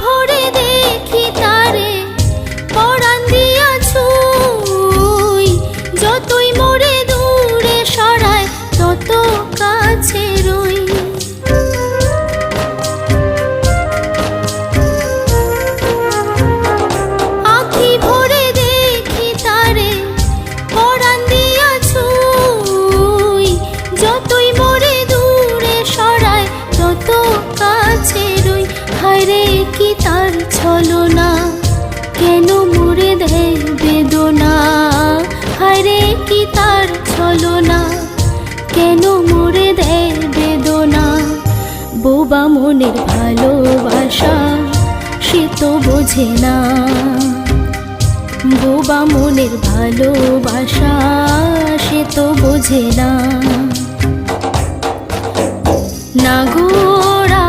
ভরে দেখি তারে পরাণ দিয়া ছুঁই, যতই মোরে দূরে সরায় তত কাছে রই। আখি ভরে দেখি তারে পরাণ দিয়া ছুঁই, যতই মোরে দূরে সরায় তত কাছে রই। হায়রে কি তার ছলনা, কেন মোরে দেয় বেদনা। হায়রে কি তার ছলনা, কেন মোরে দেয় বেদনা। বোবা মনের ভালোবাসা সে তো বোঝে না, বোবা মনের ভালোবাসা সে তো বোঝে না। না গো